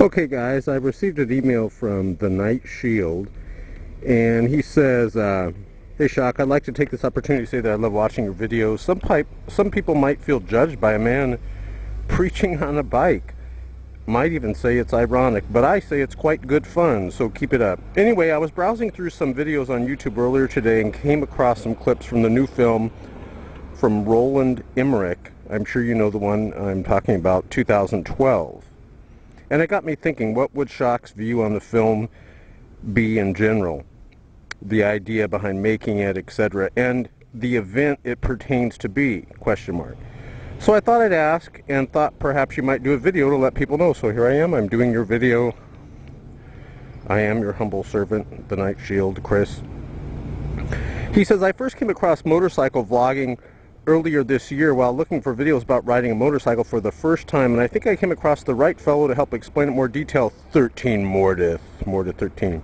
Okay guys, I received an email from the Night Shield, and he says, hey Shock, I'd like to take this opportunity to say that I love watching your videos. Some people might feel judged by a man preaching on a bike. Might even say it's ironic, but I say it's quite good fun, so keep it up. Anyway, I was browsing through some videos on YouTube earlier today and came across some clips from the new film from Roland Emmerich. I'm sure you know the one I'm talking about, 2012. And it got me thinking, what would Shock's view on the film be in general? The idea behind making it, etc. And the event it pertains to be, question mark. So I thought I'd ask, and thought perhaps you might do a video to let people know. So here I am, I'm doing your video. I am your humble servant, the Night Shield, Chris. He says, I first came across motorcycle vlogging earlier this year while looking for videos about riding a motorcycle for the first time, and I think I came across the right fellow to help explain it in more detail. 13 Mordith 13.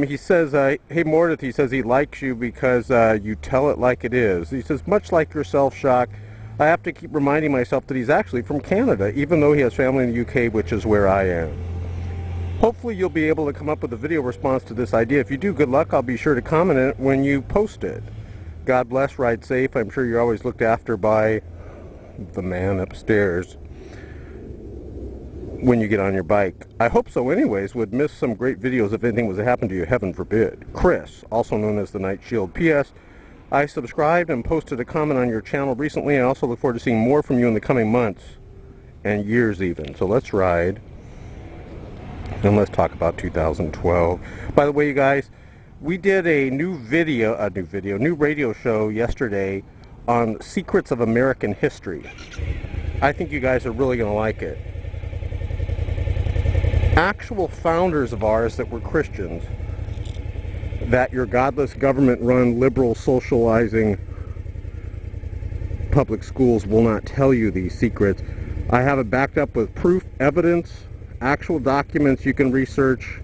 He says, hey Mordith, he says he likes you because you tell it like it is. He says, much like yourself, Shock, I have to keep reminding myself that he's actually from Canada, even though he has family in the UK, which is where I am. Hopefully you'll be able to come up with a video response to this idea. If you do, good luck. I'll be sure to comment on it when you post it. God bless, ride safe. I'm sure you're always looked after by the man upstairs when you get on your bike. I hope so anyways. Would miss some great videos if anything was to happen to you, heaven forbid. Chris, also known as the Night Shield. P.S. I subscribed and posted a comment on your channel recently. I also look forward to seeing more from you in the coming months and years even. So let's ride and let's talk about 2012. By the way, you guys, we did a new radio show yesterday on Secrets of American History. I think you guys are really going to like it. Actual founders of ours that were Christians, that your godless government-run liberal socializing public schools will not tell you these secrets. I have it backed up with proof, evidence, actual documents you can research.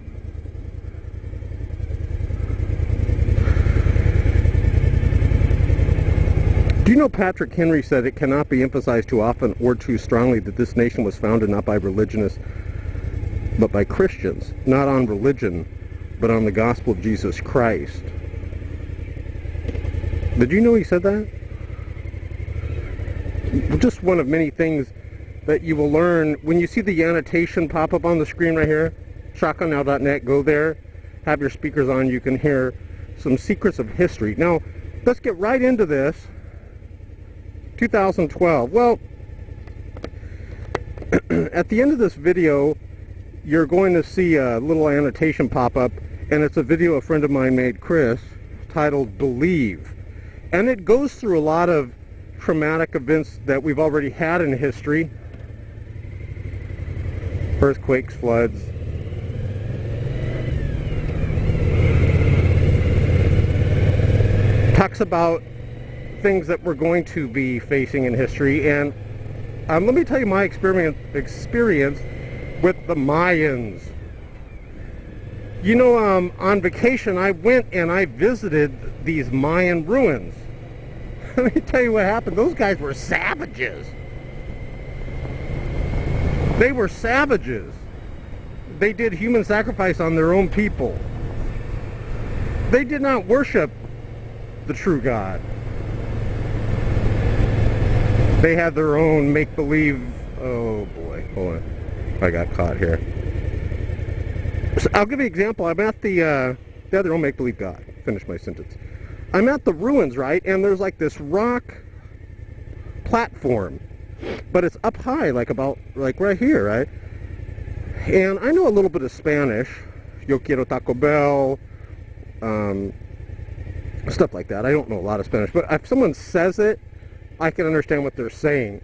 Do you know Patrick Henry said it cannot be emphasized too often or too strongly that this nation was founded not by religionists but by Christians, not on religion but on the gospel of Jesus Christ. Did you know he said that? Just one of many things that you will learn when you see the annotation pop up on the screen right here. ShockOnNow.net, go there, have your speakers on, you can hear some secrets of history. Now, let's get right into this. 2012. Well, at the end of this video, you're going to see a little annotation pop up, and it's a video a friend of mine made, Chris, titled Believe. And it goes through a lot of traumatic events that we've already had in history. Earthquakes, floods. Talks about things that we're going to be facing in history, and let me tell you my experience with the Mayans. You know, on vacation I went and I visited these Mayan ruins. Let me tell you what happened. Those guys were savages. They were savages. They did human sacrifice on their own people. They did not worship the true God. They had their own make-believe. Oh boy, hold on, I got caught here. So I'll give you an example. I'm at they had their own make-believe God. Finish my sentence. I'm at the ruins, right, and there's like this rock platform, but it's up high, like right here, right? And I know a little bit of Spanish. Yo quiero Taco Bell, stuff like that. I don't know a lot of Spanish, but if someone says it, I can understand what they're saying,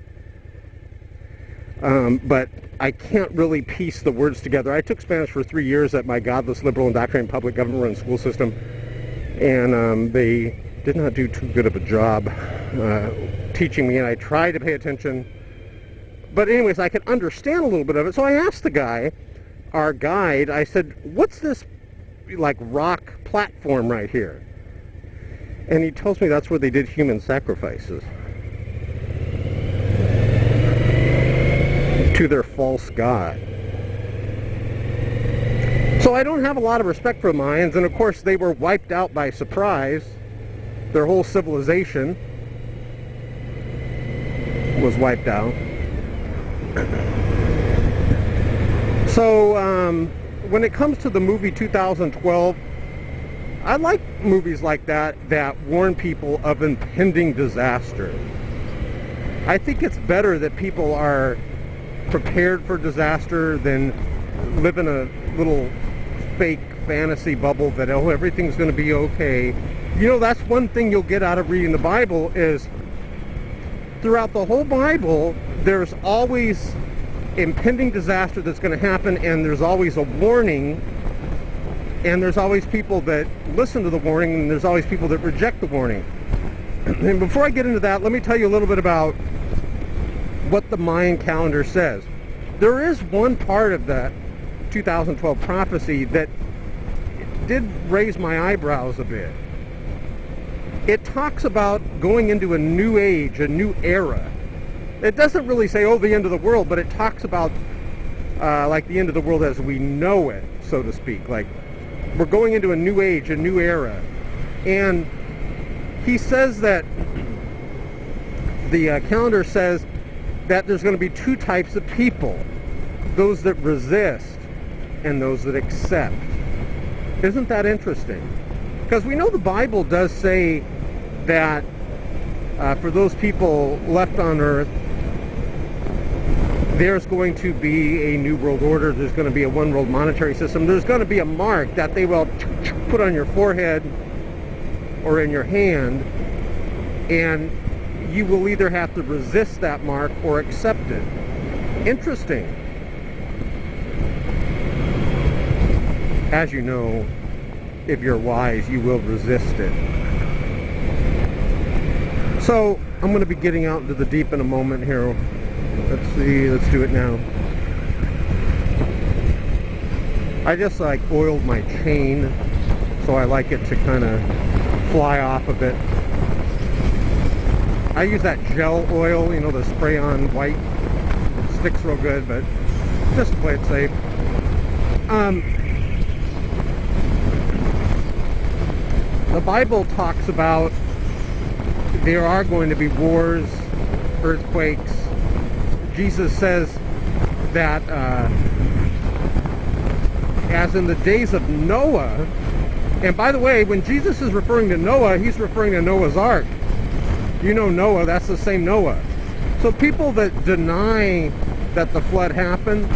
but I can't really piece the words together. I took Spanish for 3 years at my godless, liberal, indoctrinated public government-run school system, and they did not do too good of a job teaching me, and I tried to pay attention. But anyways, I could understand a little bit of it, so I asked the guy, our guide, I said, what's this, like, rock platform right here? And he tells me that's where they did human sacrifices to their false god. So I don't have a lot of respect for the Mayans, and of course they were wiped out by surprise. Their whole civilization was wiped out. So when it comes to the movie 2012, I like movies like that that warn people of impending disaster. I think it's better that people are prepared for disaster than live in a little fake fantasy bubble that, oh, everything's going to be okay. You know, that's one thing you'll get out of reading the Bible is throughout the whole Bible, there's always impending disaster that's going to happen, and there's always a warning, and there's always people that listen to the warning, and there's always people that reject the warning. And before I get into that, let me tell you a little bit about what the Mayan calendar says. There is one part of that 2012 prophecy that did raise my eyebrows a bit. It talks about going into a new age, a new era. It doesn't really say, oh, the end of the world, but it talks about like the end of the world as we know it, so to speak. Like, we're going into a new age, a new era. And he says that the calendar says that there's going to be two types of people: those that resist and those that accept. Isn't that interesting? Because we know the Bible does say that for those people left on earth, there's going to be a new world order. There's going to be a one world monetary system. There's going to be a mark that they will put on your forehead or in your hand, and you will either have to resist that mark or accept it. Interesting. As you know, if you're wise, you will resist it. So I'm going to be getting out into the deep in a moment here. Let's see, let's do it now. I just like oiled my chain, so I like it to kind of fly off a bit. I use that gel oil, you know, the spray on white. It sticks real good, but just to play it safe. The Bible talks about there are going to be wars, earthquakes. Jesus says that as in the days of Noah, and by the way, when Jesus is referring to Noah, he's referring to Noah's Ark. You know Noah, that's the same Noah. So people that deny that the flood happened,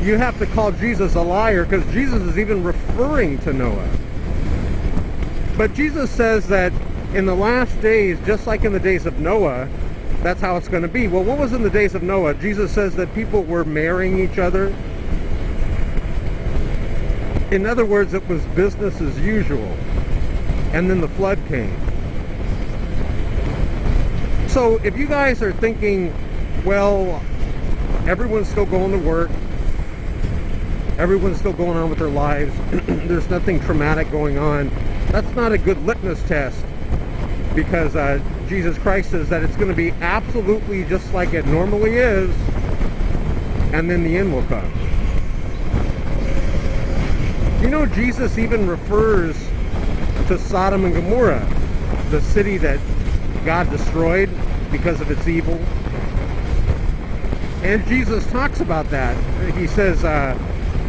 you have to call Jesus a liar, because Jesus is even referring to Noah. But Jesus says that in the last days, just like in the days of Noah, that's how it's going to be. Well, what was in the days of Noah? Jesus says that people were marrying each other. In other words, it was business as usual. And then the flood came. So if you guys are thinking, well, everyone's still going to work, everyone's still going on with their lives, there's nothing traumatic going on, that's not a good litmus test, because Jesus Christ says that it's going to be absolutely just like it normally is, and then the end will come. You know, Jesus even refers to Sodom and Gomorrah, the city that God destroyed because of its evil. And Jesus talks about that. He says,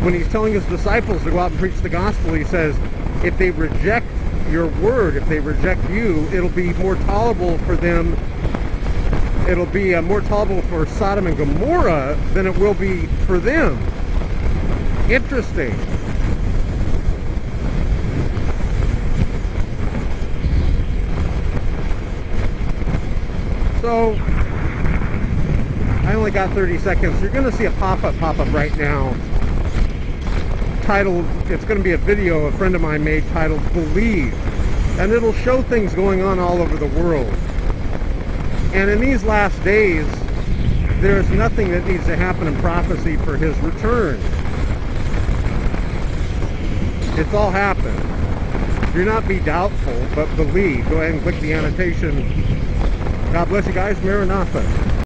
when he's telling his disciples to go out and preach the gospel, he says, if they reject your word, if they reject you, it'll be more tolerable for them. It'll be more tolerable for Sodom and Gomorrah than it will be for them. Interesting. So, I only got 30 seconds. You're going to see a pop-up right now. Titled, it's going to be a video a friend of mine made titled Believe, and it'll show things going on all over the world. And in these last days, there's nothing that needs to happen in prophecy for his return. It's all happened. Do not be doubtful, but believe. Go ahead and click the annotation. God bless you guys. Maranatha.